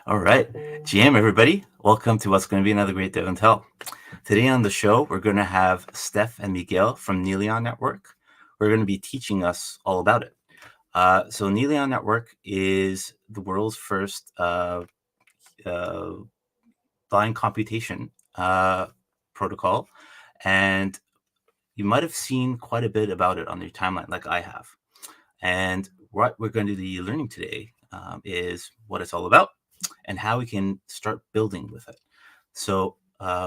All right, GM, everybody, welcome to what's going to be another great DevNTell. Today on the show, we're going to have Steph and Miguel from Nillion Network. We're going to be teaching us all about it. So Nillion Network is the world's first blind computation protocol, and you might have seen quite a bit about it on your timeline, like I have. And what we're going to be learning today is what it's all about and how we can start building with it. So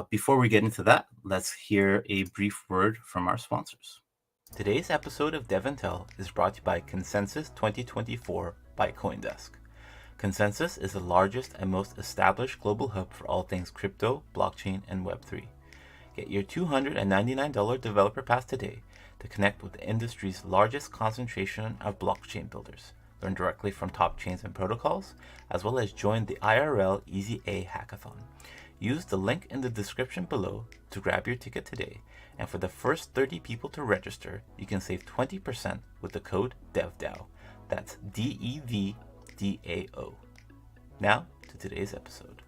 before we get into that, let's hear a brief word from our sponsors. Today's episode of DevNTell is brought to you by Consensus 2024 by CoinDesk. Consensus is the largest and most established global hub for all things crypto, blockchain, and Web3. Get your $299 developer pass today to connect with the industry's largest concentration of blockchain builders, learn directly from top chains and protocols, as well as join the IRL Easy A Hackathon. Use the link in the description below to grab your ticket today, and for the first 30 people to register, you can save 20% with the code DEVDAO. That's DEVDAO. Now to today's episode.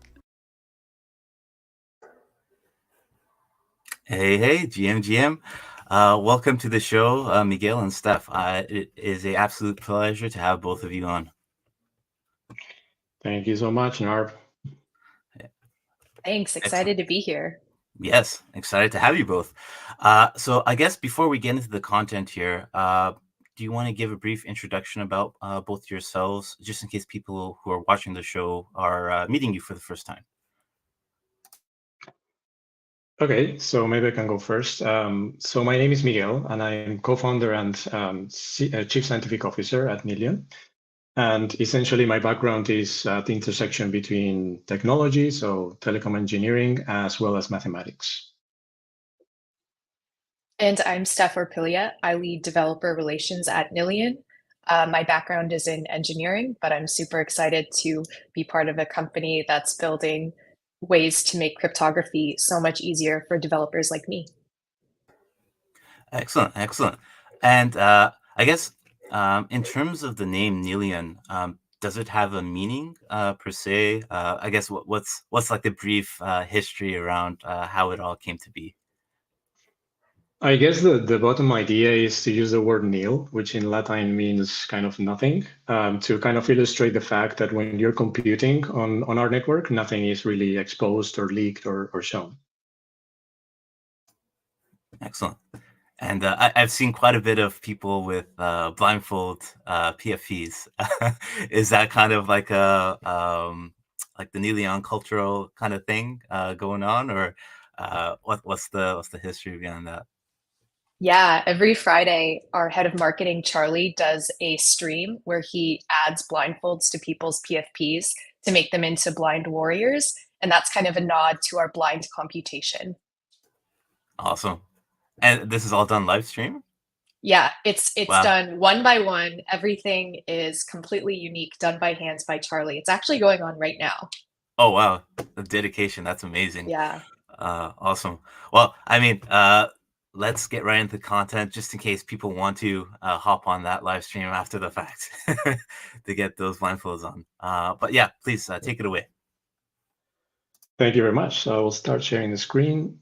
Hey, GM. Welcome to the show, Miguel and Steph. It is an absolute pleasure to have both of you on. Thank you so much, Narb. Thanks. Excited to be here. Yes, excited to have you both. So I guess before we get into the content here, do you want to give a brief introduction about both yourselves, just in case people who are watching the show are meeting you for the first time? Okay, so maybe I can go first. So my name is Miguel, and I'm co-founder and chief scientific officer at Nillion. And essentially, my background is at the intersection between technology, so telecom engineering, as well as mathematics. And I'm Steph Orpilla. I lead developer relations at Nillion. My background is in engineering, but I'm super excited to be part of a company that's building ways to make cryptography so much easier for developers like me. Excellent. And I guess in terms of the name Nillion, does it have a meaning per se? I guess what's like the brief history around how it all came to be? I guess the bottom idea is to use the word nil, which in Latin means kind of nothing, to kind of illustrate the fact that when you're computing on our network, nothing is really exposed or leaked or shown. Excellent. And I've seen quite a bit of people with blindfold PFPs. Is that kind of like a like the Nillion cultural kind of thing going on, or what's the history behind that? Yeah, every Friday, our head of marketing, Charlie, does a stream where he adds blindfolds to people's PFPs to make them into blind warriors. And that's kind of a nod to our blind computation. Awesome. And this is all done live stream? Yeah, it's wow. Done one by one. Everything is completely unique, done by hands by Charlie. It's actually going on right now. Oh, wow. The dedication. That's amazing. Yeah. Awesome. Well, I mean, let's get right into the content, just in case people want to hop on that live stream after the fact to get those blindfolds on. But yeah, please take it away. Thank you very much. So I will start sharing the screen.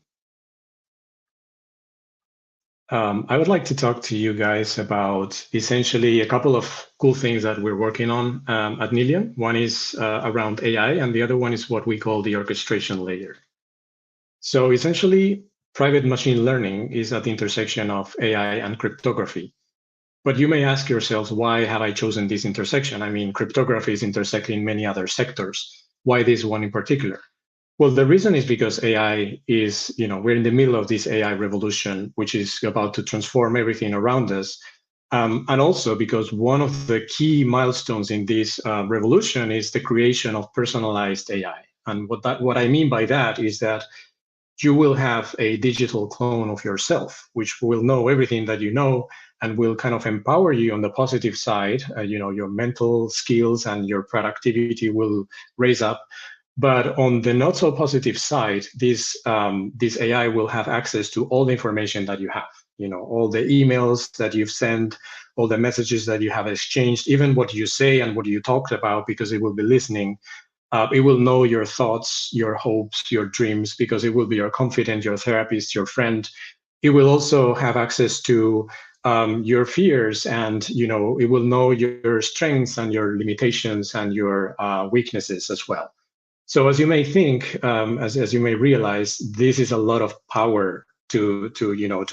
I would like to talk to you guys about essentially a couple of cool things that we're working on at Nillion. One is around AI, and the other one is what we call the orchestration layer. So essentially, private machine learning is at the intersection of AI and cryptography. But you may ask yourselves, why have I chosen this intersection? I mean, cryptography is intersecting in many other sectors. Why this one in particular? Well, the reason is because AI is, we're in the middle of this AI revolution, which is about to transform everything around us. And also because one of the key milestones in this revolution is the creation of personalized AI. And what I mean by that is that you will have a digital clone of yourself, which will know everything that you know and will kind of empower you on the positive side. Your mental skills and your productivity will raise up. But on the not so positive side, this AI will have access to all the information that you have, all the emails that you've sent, all the messages that you have exchanged, even what you say and what you talked about, because it will be listening. It will know your thoughts, your hopes, your dreams, because it will be your confidant, your therapist, your friend. It will also have access to your fears, and it will know your strengths and your limitations and your weaknesses as well. So as you may think, as you may realize, this is a lot of power to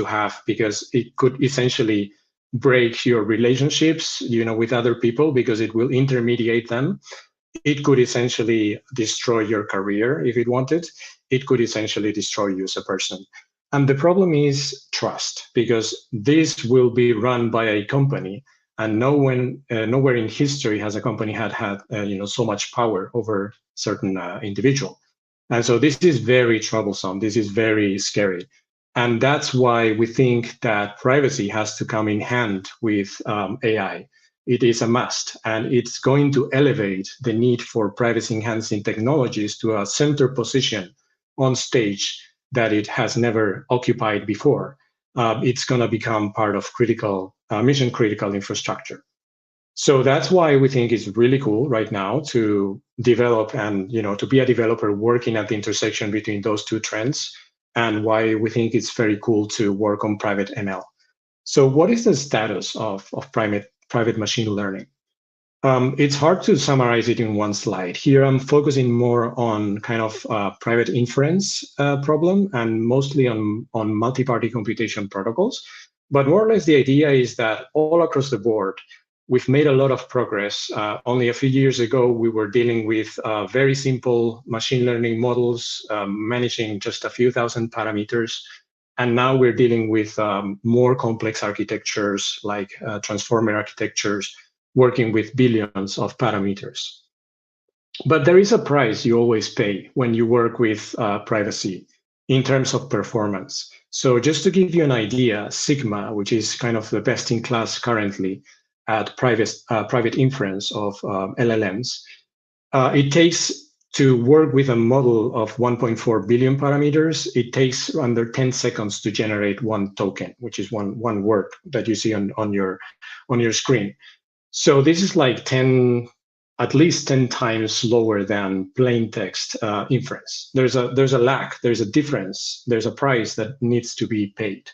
have, because it could essentially break your relationships with other people, because it will intermediate them. It could essentially destroy your career if it wanted. It could essentially destroy you as a person. And the problem is trust, because this will be run by a company, and nowhere in history has a company had so much power over certain individual. And so this is very troublesome. This is very scary. And that's why we think that privacy has to come in hand with AI. It is a must, and it's going to elevate the need for privacy-enhancing technologies to a center position on stage that it has never occupied before. It's going to become part of mission-critical infrastructure. So that's why we think it's really cool right now to develop and to be a developer working at the intersection between those two trends, and why we think it's very cool to work on private ML. So what is the status of private machine learning? It's hard to summarize it in one slide. Here I'm focusing more on kind of private inference problem, and mostly on multi-party computation protocols. But more or less the idea is that all across the board, we've made a lot of progress. Only a few years ago, we were dealing with very simple machine learning models, managing just a few thousand parameters. And now we're dealing with more complex architectures, like transformer architectures, working with billions of parameters. But there is a price you always pay when you work with privacy in terms of performance. So just to give you an idea, Sigma, which is kind of the best in class currently at private inference of LLMs, it takes, to work with a model of 1.4 billion parameters, it takes under 10 seconds to generate one token, which is one word that you see on your screen. So this is like at least 10 times slower than plain text inference. There's a lag, there's a difference, there's a price that needs to be paid.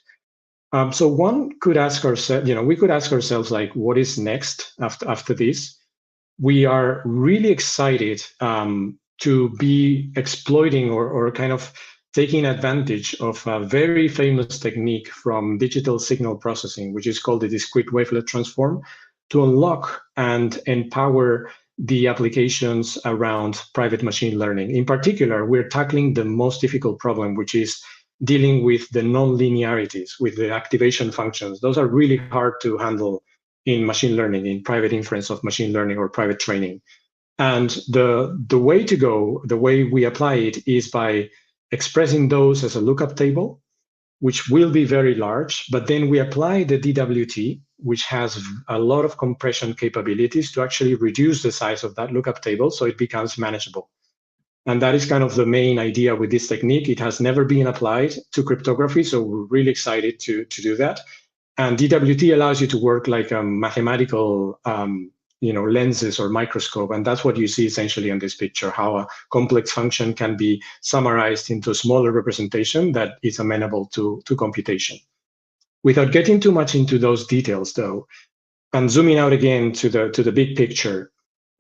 So one could ask ourselves, we could ask ourselves, like, what is next after this? We are really excited to be exploiting or kind of taking advantage of a very famous technique from digital signal processing, which is called the discrete wavelet transform, to unlock and empower the applications around private machine learning. In particular, we're tackling the most difficult problem, which is dealing with the non-linearities, with the activation functions. Those are really hard to handle in machine learning, in private inference of machine learning or private training. And the way to go, the way we apply it, is by expressing those as a lookup table, which will be very large, but then we apply the DWT, which has a lot of compression capabilities to actually reduce the size of that lookup table so it becomes manageable. And that is kind of the main idea with this technique. It has never been applied to cryptography, so we're really excited to do that. And DWT allows you to work like a mathematical lenses or microscope. And that's what you see essentially in this picture, how a complex function can be summarized into a smaller representation that is amenable to computation. Without getting too much into those details, though, and zooming out again to the big picture,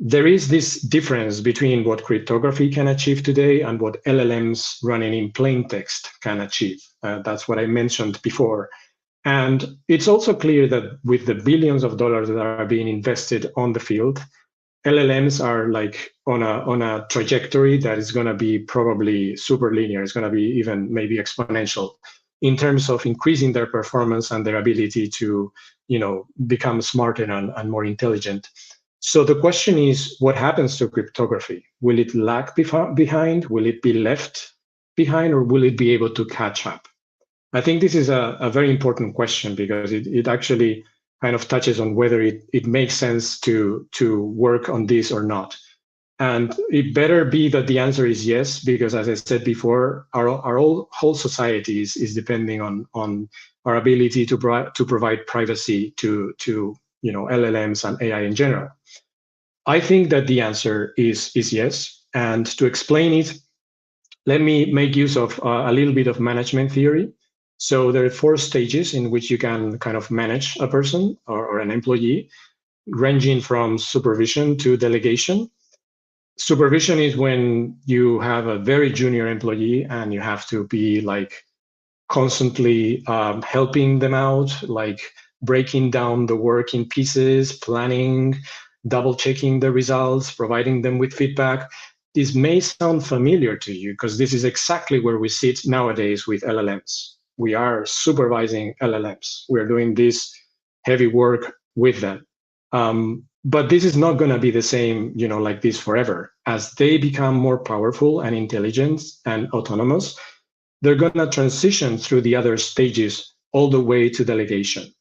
there is this difference between what cryptography can achieve today and what LLMs running in plain text can achieve. That's what I mentioned before. And it's also clear that with the billions of dollars that are being invested on the field, LLMs are like on a trajectory that is going to be probably super linear. It's going to be even maybe exponential in terms of increasing their performance and their ability to, become smarter and more intelligent. So the question is, what happens to cryptography? Will it lag behind? Will it be left behind, or will it be able to catch up? I think this is a very important question, because it actually kind of touches on whether it makes sense to work on this or not. And it better be that the answer is yes, because as I said before, our whole society is depending on our ability to provide privacy to LLMs and AI in general. I think that the answer is yes. And to explain it, let me make use of a little bit of management theory. So there are 4 stages in which you can kind of manage a person or an employee, ranging from supervision to delegation. Supervision is when you have a very junior employee and you have to be like constantly helping them out, like breaking down the work in pieces, planning, double checking the results, providing them with feedback. This may sound familiar to you because this is exactly where we sit nowadays with LLMs. We are supervising LLMs. We're doing this heavy work with them. But this is not going to be the same, like this forever. As they become more powerful and intelligent and autonomous, they're going to transition through the other stages all the way to delegation.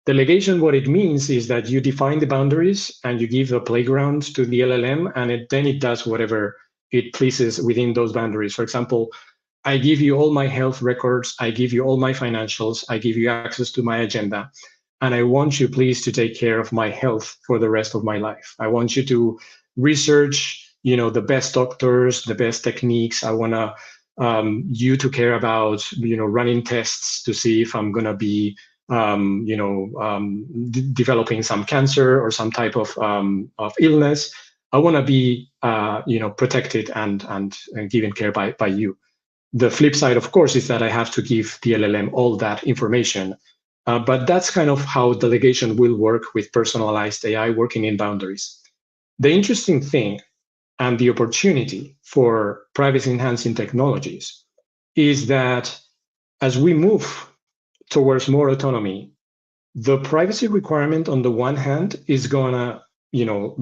Delegation, what it means is that you define the boundaries and you give a playground to the LLM, and then it does whatever it pleases within those boundaries. For example, I give you all my health records, I give you all my financials, I give you access to my agenda, and I want you, please, to take care of my health for the rest of my life. I want you to research, the best doctors, the best techniques. I want you to care about, running tests to see if I'm going to be, developing some cancer or some type of illness. I want to be, protected and given care by you. The flip side, of course, is that I have to give the LLM all that information. But that's kind of how delegation will work with personalized AI working in boundaries. The interesting thing and the opportunity for privacy-enhancing technologies is that as we move towards more autonomy, the privacy requirement on the one hand is going to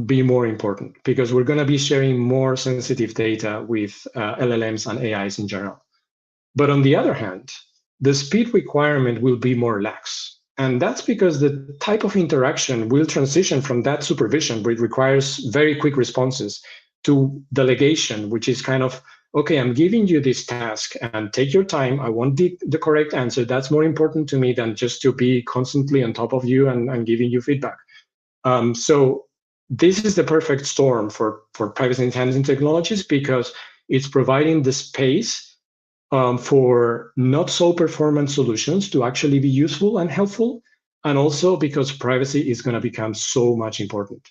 be more important because we're going to be sharing more sensitive data with LLMs and AIs in general. But on the other hand, the speed requirement will be more lax. And that's because the type of interaction will transition from that supervision, which requires very quick responses, to delegation, which is kind of, okay, I'm giving you this task and take your time. I want the correct answer. That's more important to me than just to be constantly on top of you and giving you feedback. So this is the perfect storm for privacy enhancing technologies because it's providing the space for not so performant solutions to actually be useful and helpful, and also because privacy is going to become so much important.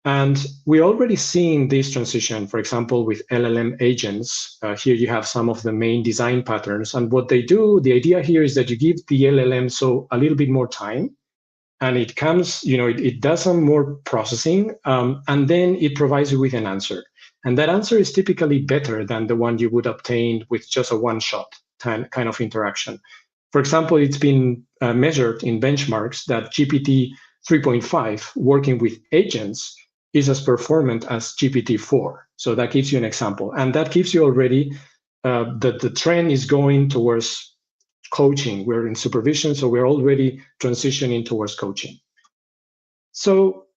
And we're already seeing this transition, for example, with LLM agents. Here you have some of the main design patterns. And what they do, the idea here is that you give the LLM a little bit more time, and it comes, it does some more processing, and then it provides you with an answer. And that answer is typically better than the one you would obtain with just a one-shot kind of interaction. For example, it's been measured in benchmarks that GPT 3.5 working with agents is as performant as GPT-4. So that gives you an example. And that gives you already that the trend is going towards coaching. We're in supervision, so we're already transitioning towards coaching. So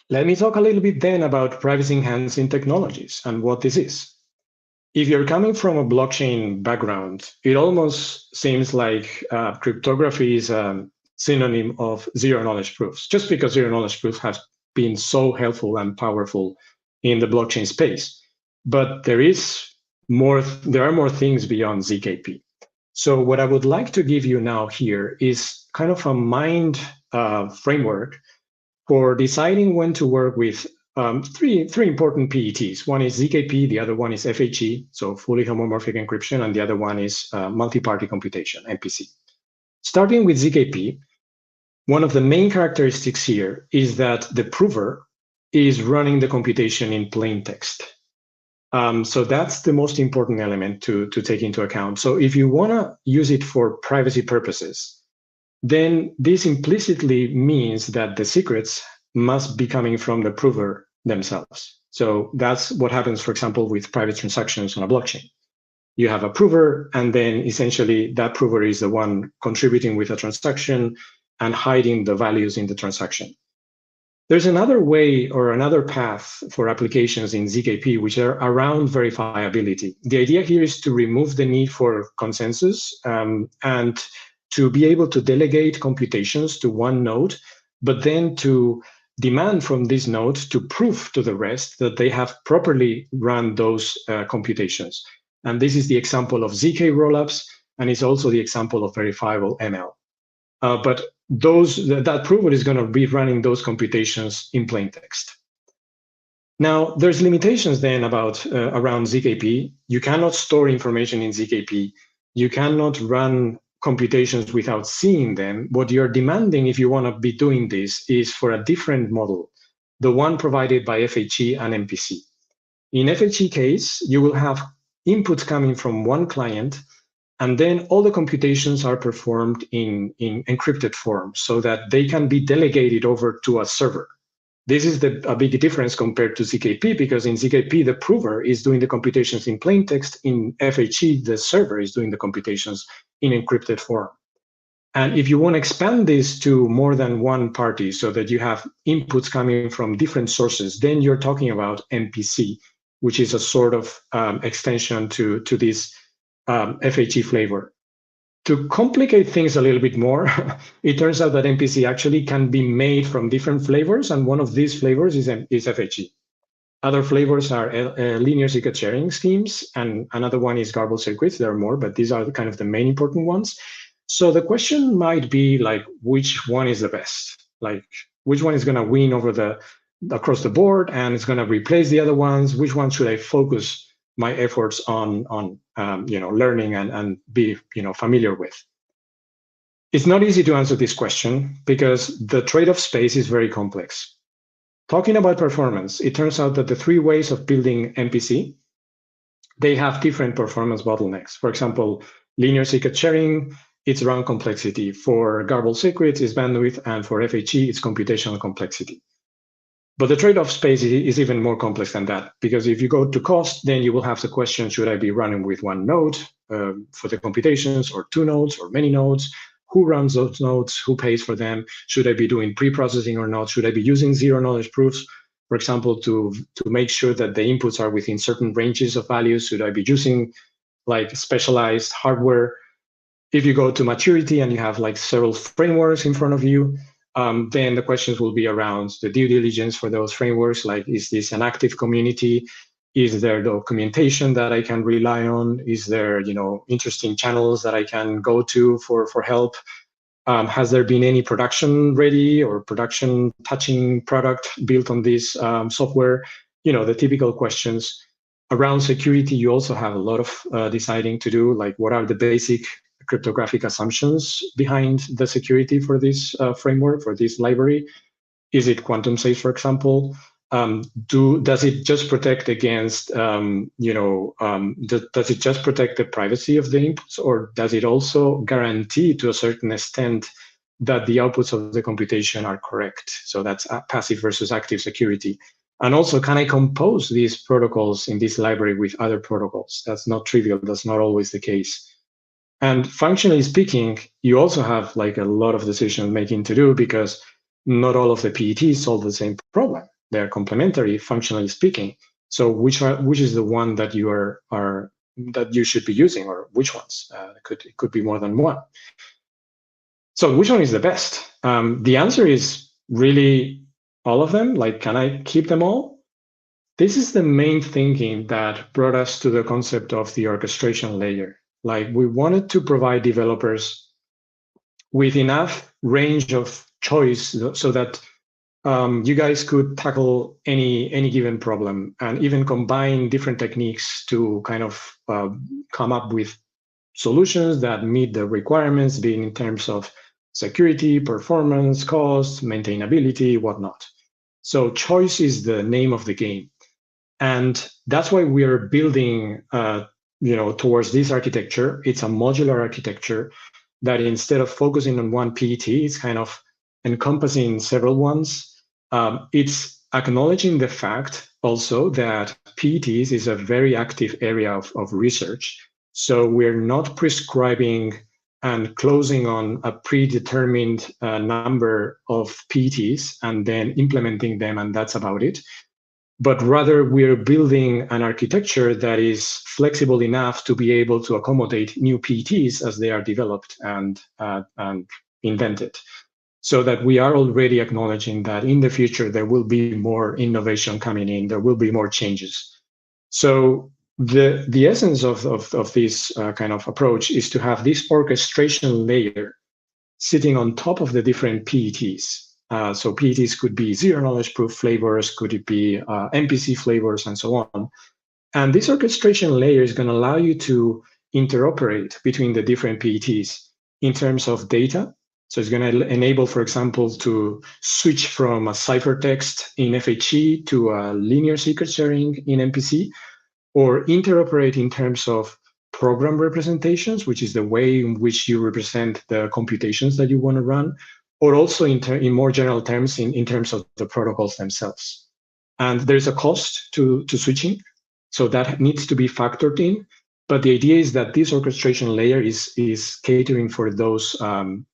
let me talk a little bit then about privacy-enhancing technologies and what this is. If you're coming from a blockchain background, it almost seems like cryptography is a synonym of zero-knowledge proofs, just because zero-knowledge proofs have been so helpful and powerful in the blockchain space. But there are more things beyond ZKP. So what I would like to give you now here is kind of a mind framework for deciding when to work with three important PETs. One is ZKP, the other one is FHE, so fully homomorphic encryption, and the other one is multi-party computation, MPC. Starting with ZKP, one of the main characteristics here is that the prover is running the computation in plain text. So that's the most important element to take into account. So if you want to use it for privacy purposes, then this implicitly means that the secrets must be coming from the prover themselves. So that's what happens, for example, with private transactions on a blockchain. You have a prover, and then essentially that prover is the one contributing with a transaction and hiding the values in the transaction. There's another way or another path for applications in ZKP, which are around verifiability. The idea here is to remove the need for consensus and to be able to delegate computations to one node, but then to demand from this node to prove to the rest that they have properly run those computations. And this is the example of ZK rollups, and it's also the example of verifiable ML. But that approval is going to be running those computations in plain text. Now, there's limitations then around ZKP. You cannot store information in ZKP. You cannot run computations without seeing them. What you're demanding, if you want to be doing this, is for a different model, the one provided by FHE and MPC. In FHE case, you will have inputs coming from one client, and then all the computations are performed in encrypted form so that they can be delegated over to a server. This is a big difference compared to ZKP, because in ZKP, the prover is doing the computations in plain text. In FHE, the server is doing the computations in encrypted form. And if you want to expand this to more than one party so that you have inputs coming from different sources, then you're talking about MPC, which is a sort of extension to this FHE flavor. To complicate things a little bit more, it turns out that MPC actually can be made from different flavors, and one of these flavors is FHE. Other flavors are linear secret sharing schemes, and another one is garbled circuits. There are more, but these are kind of the main important ones. So the question might be like, which one is the best? Like, which one is going to win across the board, and it's going to replace the other ones? Which one should I focus my efforts on learning and be familiar with? It's not easy to answer this question because the trade-off space is very complex. Talking about performance, it turns out that the three ways of building MPC, they have different performance bottlenecks. For example, linear secret sharing, it's around complexity. For garbled secrets, it's bandwidth, and for FHE, it's computational complexity. But the trade-off space is even more complex than that, because if you go to cost, then you will have the question, should I be running with one node for the computations, or two nodes, or many nodes? Who runs those nodes? Who pays for them? Should I be doing pre-processing or not? Should I be using zero-knowledge proofs, for example, to make sure that the inputs are within certain ranges of values? Should I be using like specialized hardware? If you go to maturity and you have like several frameworks in front of you, then the questions will be around the due diligence for those frameworks. Like, is this an active community? Is there documentation that I can rely on? Is there, interesting channels that I can go to for help? Has there been any production ready or production touching product built on this software? The typical questions. Around security, you also have a lot of deciding to do, like what are the basic cryptographic assumptions behind the security for this framework, for this library? Is it quantum safe, for example? Does it just protect against, does it just protect the privacy of the inputs, or does it also guarantee to a certain extent that the outputs of the computation are correct? So that's passive versus active security. And also, can I compose these protocols in this library with other protocols? That's not trivial. That's not always the case. And functionally speaking, you also have like a lot of decision making to do, because not all of the PETs solve the same problem. They're complementary, functionally speaking. So which is the one that that you should be using, or which ones? It could be more than one. So which one is the best? The answer is really all of them. Like, can I keep them all? This is the main thinking that brought us to the concept of the orchestration layer. Like, we wanted to provide developers with enough range of choice so that you guys could tackle any given problem, and even combine different techniques to kind of come up with solutions that meet the requirements, being in terms of security, performance, cost, maintainability, whatnot. So choice is the name of the game. And that's why we are building towards this architecture. It's a modular architecture that, instead of focusing on one PET, it's kind of encompassing several ones. It's acknowledging the fact also that PETs is a very active area of research. So we're not prescribing and closing on a predetermined number of PETs and then implementing them, and that's about it. But rather, we're building an architecture that is flexible enough to be able to accommodate new PETs as they are developed and invented. so that we are already acknowledging that in the future there will be more innovation coming in, there will be more changes. So the essence of this kind of approach is to have this orchestration layer sitting on top of the different PETs. So PETs could be zero knowledge proof flavors, could it be MPC flavors, and so on. And this orchestration layer is going to allow you to interoperate between the different PETs in terms of data. So it's going to enable, for example, to switch from a ciphertext in FHE to a linear secret sharing in MPC, or interoperate in terms of program representations, which is the way in which you represent the computations that you want to run, or also in more general terms, in terms of the protocols themselves. And there's a cost to switching, so that needs to be factored in. But the idea is that this orchestration layer is catering for those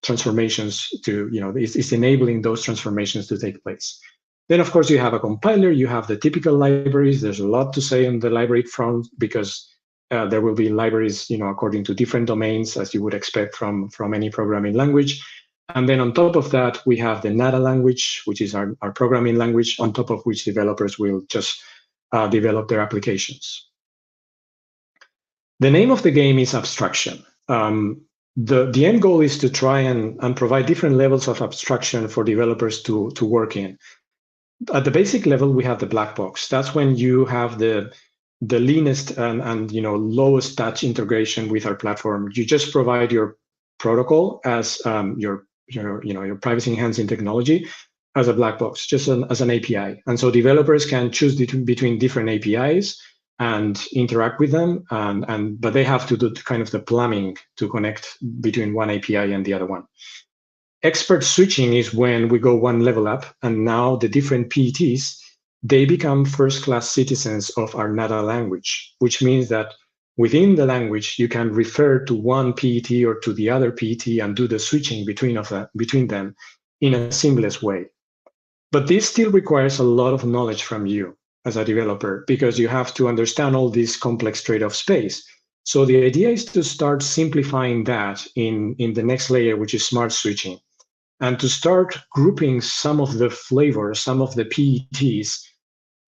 transformations to, is enabling those transformations to take place. Then, of course, you have a compiler, you have the typical libraries. There's a lot to say on the library front, because there will be libraries, according to different domains, as you would expect from any programming language. And then on top of that, we have the Nada language, which is our programming language, on top of which developers will just develop their applications. The name of the game is abstraction. The end goal is to try and provide different levels of abstraction for developers to work in. At the basic level, we have the black box. That's when you have the leanest and lowest touch integration with our platform. You just provide your protocol as your privacy enhancing technology as a black box, just as an API. And so developers can choose between different APIs and interact with them, but they have to do kind of the plumbing to connect between one API and the other one. Expert switching is when we go one level up, and now the different PETs, they become first-class citizens of our Nada language, which means that within the language, you can refer to one PET or to the other PET and do the switching between them in a seamless way. But this still requires a lot of knowledge from you as a developer, because you have to understand all this complex trade-off space. So the idea is to start simplifying that in the next layer, which is smart switching, and to start grouping some of the flavors, some of the PETs,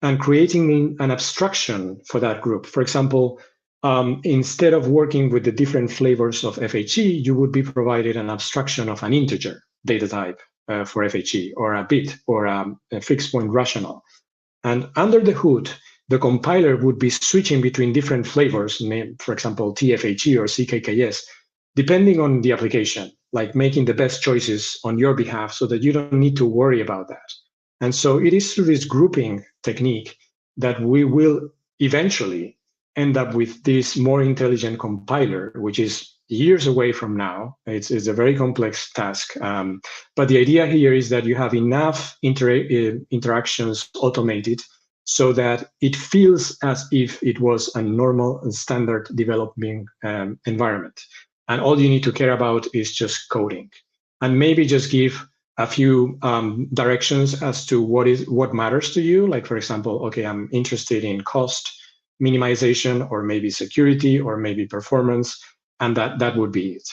and creating an abstraction for that group. For example, instead of working with the different flavors of FHE, you would be provided an abstraction of an integer data type for FHE, or a bit, or a fixed point rational. And under the hood, the compiler would be switching between different flavors, for example, TFHE or CKKS, depending on the application, like making the best choices on your behalf so that you don't need to worry about that. And so it is through this grouping technique that we will eventually end up with this more intelligent compiler, which is years away from now. It's a very complex task. But the idea here is that you have enough interactions automated so that it feels as if it was a normal and standard developing environment. And all you need to care about is just coding, and maybe just give a few directions as to what matters to you. Like, for example, okay, I'm interested in cost minimization, or maybe security, or maybe performance, and that would be it.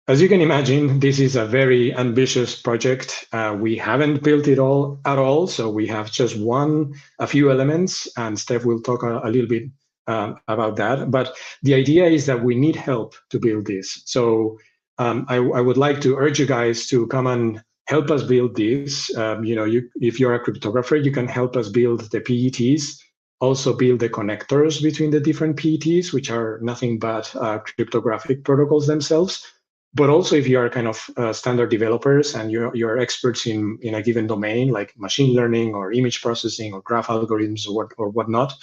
As you can imagine, this is a very ambitious project. We haven't built it all at all, so we have just a few elements, and Steph will talk a little bit about that. But the idea is that we need help to build this. So I would like to urge you guys to come and help us build this. If you're a cryptographer, you can help us build the PETs, also build the connectors between the different PETs, which are nothing but cryptographic protocols themselves. But also, if you are kind of standard developers and you're experts in a given domain, like machine learning or image processing or graph algorithms or whatnot,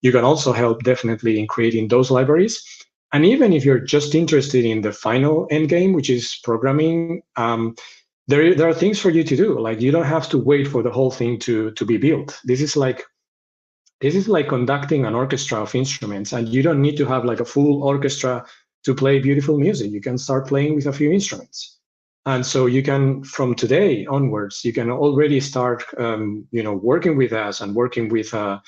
you can also help definitely in creating those libraries. And even if you're just interested in the final end game, which is programming, there are things for you to do. Like, you don't have to wait for the whole thing to be built. This is like conducting an orchestra of instruments, and you don't need to have like a full orchestra to play beautiful music. You can start playing with a few instruments. And so you can, from today onwards, you can already start, working with us and working with our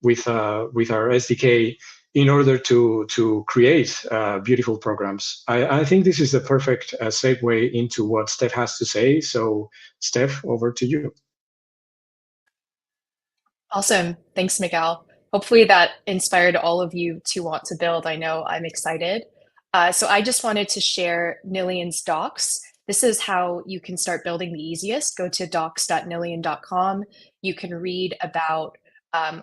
SDK in order to create beautiful programs. I think this is the perfect segue into what Steph has to say. So Steph, over to you. Awesome. Thanks, Miguel. Hopefully that inspired all of you to want to build. I know I'm excited. So I just wanted to share Nillion's docs. This is how you can start building the easiest. Go to docs.nillion.com. You can read about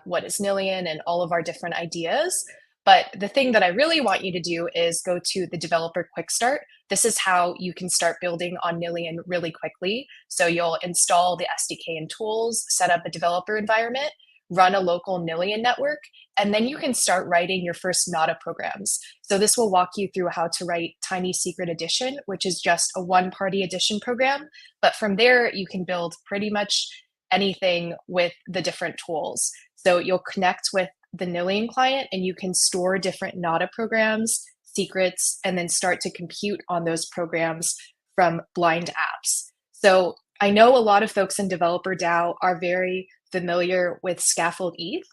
what is Nillion and all of our different ideas. But the thing that I really want you to do is go to the developer quick start. This is how you can start building on Nillion really quickly. So you'll install the SDK and tools, set up a developer environment, run a local Nillion network, and then you can start writing your first Nada programs. So this will walk you through how to write Tiny Secret Edition, which is just a one-party edition program. But from there, you can build pretty much anything with the different tools. So you'll connect with the Nillion client and you can store different Nada programs, secrets, and then start to compute on those programs from blind apps. So I know a lot of folks in Developer DAO are very familiar with Scaffold ETH.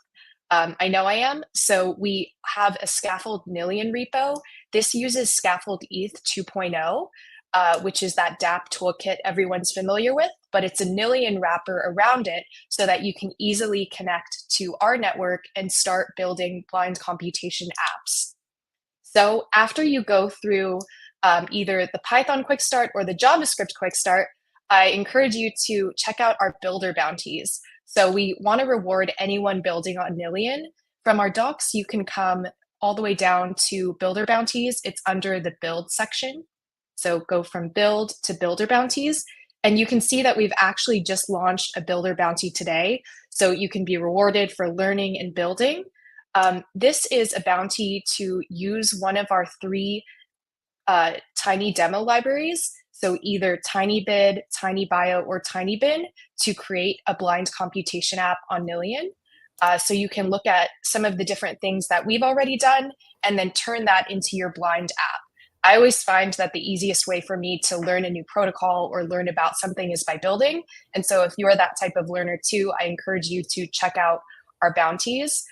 I know I am. So we have a Scaffold Nillion repo. This uses Scaffold ETH 2.0, which is that dApp toolkit everyone's familiar with, but it's a Nillion wrapper around it so that you can easily connect to our network and start building blind computation apps. So after you go through either the Python quick start or the JavaScript quick start, I encourage you to check out our builder bounties. So we want to reward anyone building on Nillion. From our docs, you can come all the way down to builder bounties. It's under the build section. So go from build to builder bounties. And you can see that we've actually just launched a builder bounty today. So you can be rewarded for learning and building. This is a bounty to use one of our 3 tiny demo libraries. So either TinyBid, TinyBio, or TinyBin to create a blind computation app on Nillion. So you can look at some of the different things that we've already done and then turn that into your blind app. I always find that the easiest way for me to learn a new protocol or learn about something is by building. And so if you're that type of learner too, I encourage you to check out our bounties.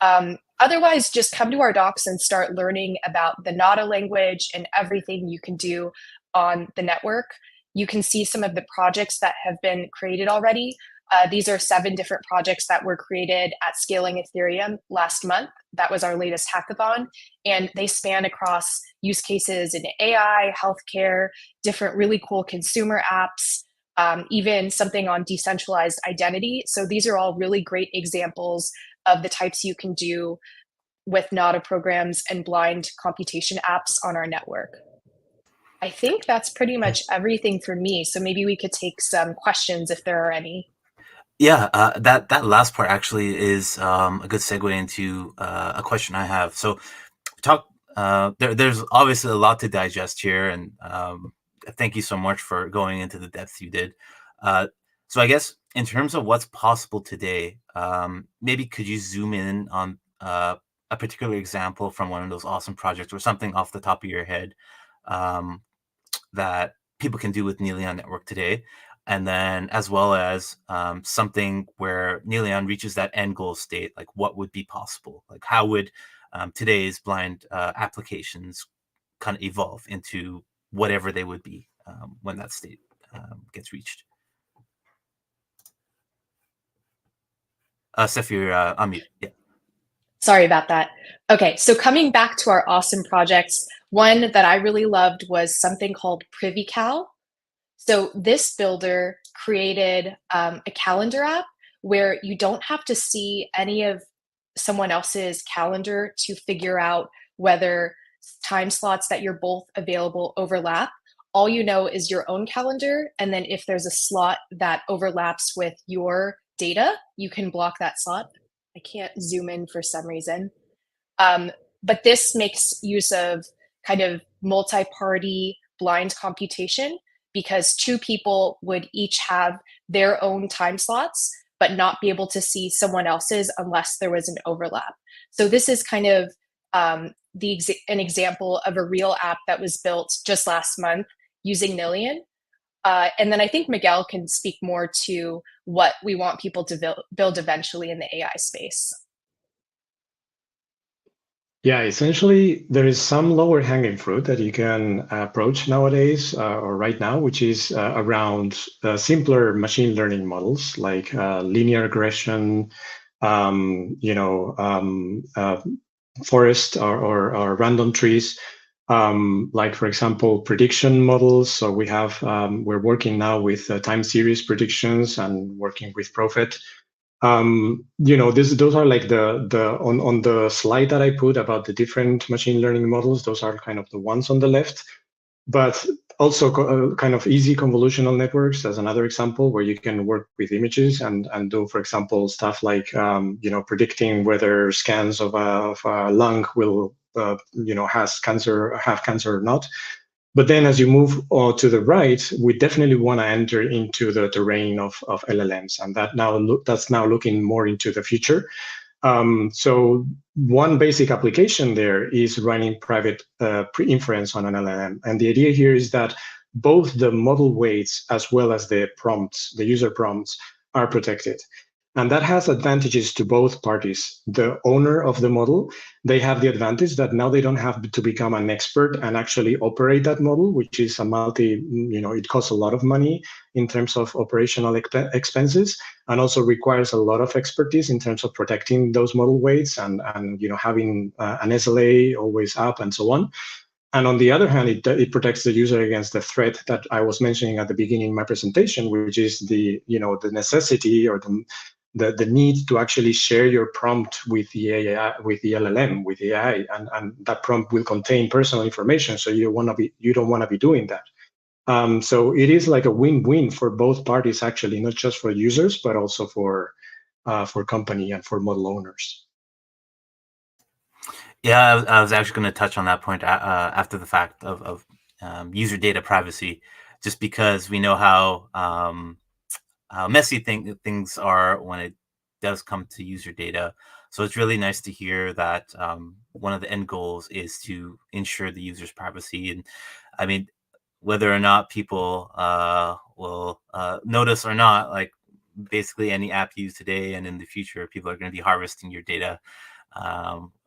Otherwise, just come to our docs and start learning about the Nada language and everything you can do on the network. You can see some of the projects that have been created already. These are 7 different projects that were created at Scaling Ethereum last month. That was our latest hackathon. And they span across use cases in AI, healthcare, different really cool consumer apps, even something on decentralized identity. So these are all really great examples of the types you can do with Nada programs and blind computation apps on our network. I think that's pretty much everything for me. So maybe we could take some questions if there are any. Yeah, that last part actually is a good segue into a question I have. So, there's obviously a lot to digest here, and thank you so much for going into the depth you did. So, I guess in terms of what's possible today, maybe could you zoom in on a particular example from one of those awesome projects or something off the top of your head that people can do with Nillion Network today? And then as well as something where Nillion reaches that end goal state, like what would be possible? Like how would today's blind applications kind of evolve into whatever they would be when that state gets reached? Steph, you're on mute. Yeah. Sorry about that. Okay, so coming back to our awesome projects, one that I really loved was something called PrivyCal. So this builder created a calendar app where you don't have to see any of someone else's calendar to figure out whether time slots that you're both available overlap. All you know is your own calendar, and then if there's a slot that overlaps with your data, you can block that slot. I can't zoom in for some reason. But this makes use of kind of multi-party blind computation because 2 people would each have their own time slots, but not be able to see someone else's unless there was an overlap. So this is kind of an example of a real app that was built just last month using Nillion. And then I think Miguel can speak more to what we want people to build eventually in the AI space. Yeah, essentially, there is some lower hanging fruit that you can approach nowadays or right now, which is around simpler machine learning models like linear regression, forest or random trees, like, for example, prediction models. So we're working now with time series predictions and working with Prophet. Those are like on the slide that I put about the different machine learning models. Those are kind of the ones on the left, but also kind of easy convolutional networks as another example where you can work with images and do, for example, stuff like predicting whether scans of a lung will have cancer or not. But then as you move to the right, we definitely want to enter into the terrain of LLMs, and that's now looking more into the future. So one basic application there is running private pre-inference on an LLM. And the idea here is that both the model weights as well as the prompts, the user prompts, are protected. And that has advantages to both parties. The owner of the model, they have the advantage that now they don't have to become an expert and actually operate that model, which is it costs a lot of money in terms of operational expenses, and also requires a lot of expertise in terms of protecting those model weights and having an SLA always up and so on. And on the other hand, it protects the user against the threat that I was mentioning at the beginning of my presentation, which is the necessity or the need to actually share your prompt with the AI, with the LLM, with the AI, and that prompt will contain personal information. So you don't want to be doing that. So it is like a win-win for both parties, actually, not just for users, but also for company and for model owners. Yeah, I was actually going to touch on that point after the fact of user data privacy, just because we know how messy things are when it does come to user data. So it's really nice to hear that one of the end goals is to ensure the user's privacy. And I mean, whether or not people will notice or not, like basically any app used today and in the future, people are going to be harvesting your data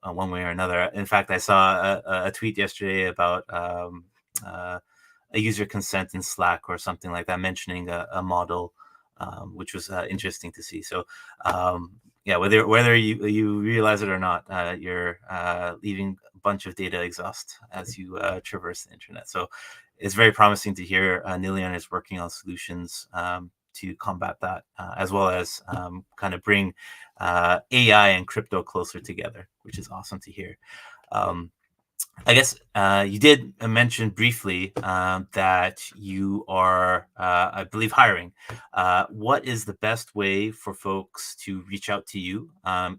one way or another. In fact, I saw a tweet yesterday about a user consent in Slack or something like that, mentioning a model, which was interesting to see. So yeah, whether you realize it or not, you're leaving a bunch of data exhaust as you traverse the internet. So it's very promising to hear Nillion is working on solutions to combat that, as well as kind of bring AI and crypto closer together, which is awesome to hear. I guess you did mention briefly that you are, I believe, hiring. What is the best way for folks to reach out to you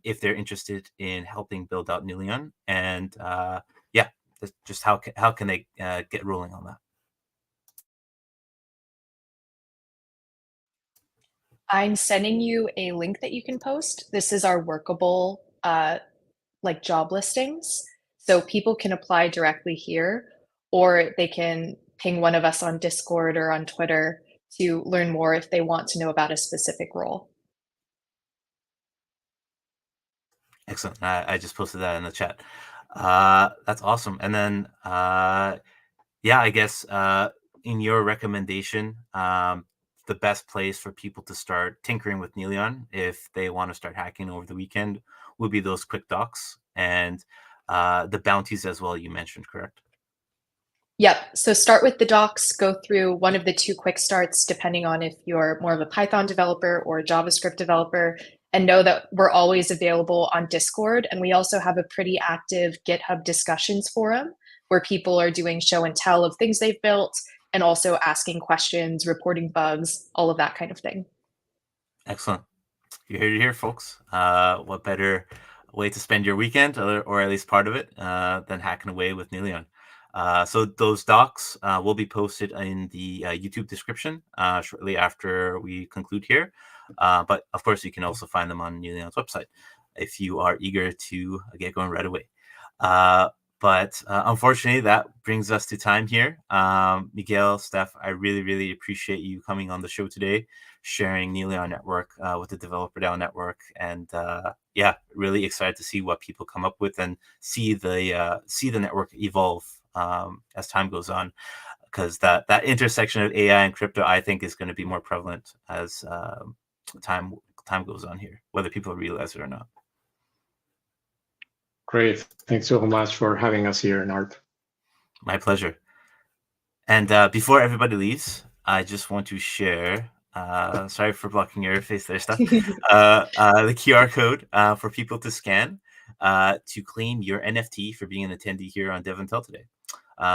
if they're interested in helping build out Nillion? And yeah, just how can they get rolling on that? I'm sending you a link that you can post. This is our workable like job listings. So people can apply directly here, or they can ping one of us on Discord or on Twitter to learn more if they want to know about a specific role. Excellent. I just posted that in the chat. That's awesome. And then, yeah, I guess in your recommendation, the best place for people to start tinkering with Nillion if they want to start hacking over the weekend would be those quick docs and the bounties as well, you mentioned, correct? Yep. So start with the docs, go through one of the two quick starts, depending on if you're more of a Python developer or a JavaScript developer, and know that we're always available on Discord. And we also have a pretty active GitHub discussions forum where people are doing show and tell of things they've built and also asking questions, reporting bugs, all of that kind of thing. Excellent. You heard it here, folks. What better way to spend your weekend, or at least part of it, than hacking away with Nillion? So those docs will be posted in the YouTube description shortly after we conclude here. But of course, you can also find them on Nillion's website if you are eager to get going right away. But unfortunately, that brings us to time here. Miguel, Steph, I really, really appreciate you coming on the show today, sharing Nillion Network with the DevRel Network, and yeah, really excited to see what people come up with and see the network evolve as time goes on, because that intersection of AI and crypto, I think, is going to be more prevalent as time goes on here, whether people realize it or not. Great. Thanks so much for having us here, Nart. My pleasure. And before everybody leaves, I just want to share, sorry for blocking your face there, Steph, the QR code for people to scan to claim your NFT for being an attendee here on DevNTell today.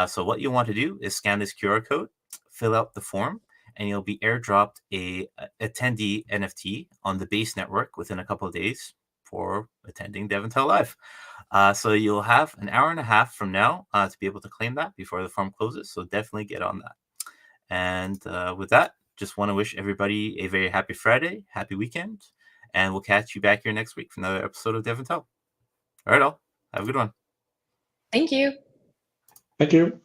So what you'll want to do is scan this QR code, fill out the form, and you'll be airdropped a attendee NFT on the base network within a couple of days for attending DevNTell Live. So you'll have an hour and a half from now to be able to claim that before the form closes. So definitely get on that. And with that, just want to wish everybody a very happy Friday, happy weekend, and we'll catch you back here next week for another episode of DevNTell. All right, all. Have a good one. Thank you. Thank you.